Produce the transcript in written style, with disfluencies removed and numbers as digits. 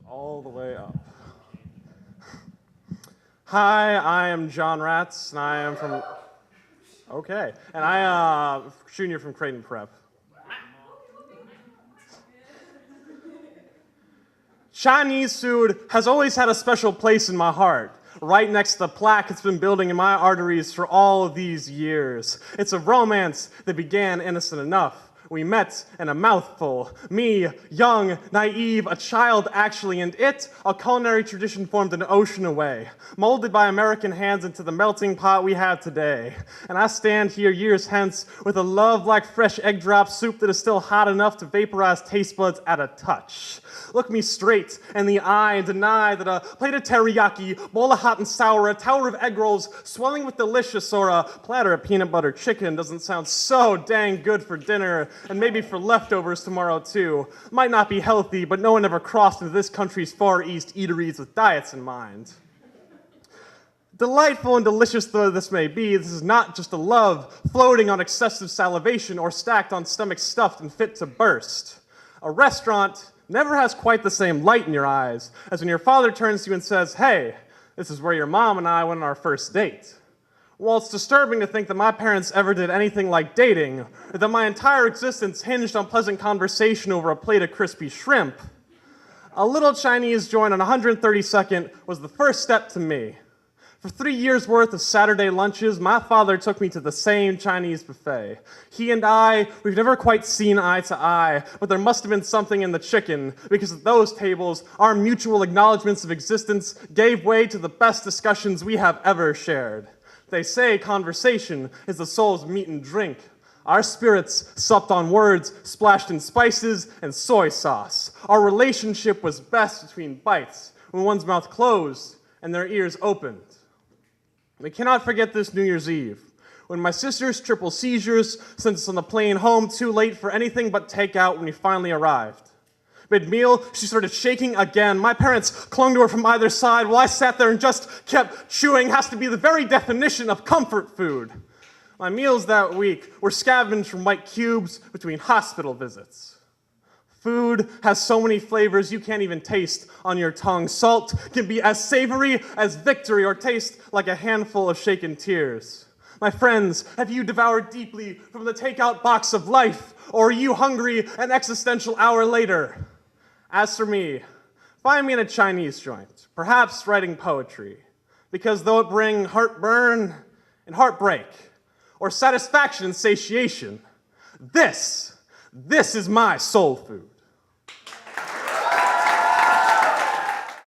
All the way up. Hi, I am John Ratz, and I am from... Okay. And I am junior from Creighton Prep. Chinese food has always had a special place in my heart, right next to the plaque it's been building in my arteries for all of these years. It's a romance that began innocent enough. We met in a mouthful. Me, young, naive, a child actually, and it, a culinary tradition formed an ocean away, molded by American hands into the melting pot we have today. And I stand here years hence with a love like fresh egg drop soup that is still hot enough to vaporize taste buds at a touch. Look me straight in the eye and deny that a plate of teriyaki, bowl of hot and sour, a tower of egg rolls swelling with delicious, or a platter of peanut butter chicken doesn't sound so dang good for dinner, and maybe for leftovers tomorrow too. Might not be healthy, but no one ever crossed into this country's Far East eateries with diets in mind. Delightful and delicious though this may be, this is not just a love floating on excessive salivation or stacked on stomachs stuffed and fit to burst. A restaurant never has quite the same light in your eyes as when your father turns to you and says, "Hey, this is where your mom and I went on our first date." While it's disturbing to think that my parents ever did anything like dating, or that my entire existence hinged on pleasant conversation over a plate of crispy shrimp, a little Chinese joint on 132nd was the first step to me. For 3 years' worth of Saturday lunches, my father took me to the same Chinese buffet. He and we've never quite seen eye to eye, but there must have been something in the chicken, because at those tables, our mutual acknowledgments of existence gave way to the best discussions we have ever shared. They say conversation is the soul's meat and drink. Our spirits supped on words splashed in spices and soy sauce. Our relationship was best between bites, when one's mouth closed and their ears opened. We cannot forget this New Year's Eve, when my sister's triple seizures sent us on the plane home too late for anything but takeout when we finally arrived. Mid-meal, she started shaking again. My parents clung to her from either side while I sat there and just kept chewing. Has to be the very definition of comfort food. My meals that week were scavenged from white cubes between hospital visits. Food has so many flavors you can't even taste on your tongue. Salt can be as savory as victory or taste like a handful of shaken tears. My friends, have you devoured deeply from the takeout box of life, or are you hungry an existential hour later? As for me, find me in a Chinese joint, perhaps writing poetry, because though it bring heartburn and heartbreak, or satisfaction and satiation, this is my soul food.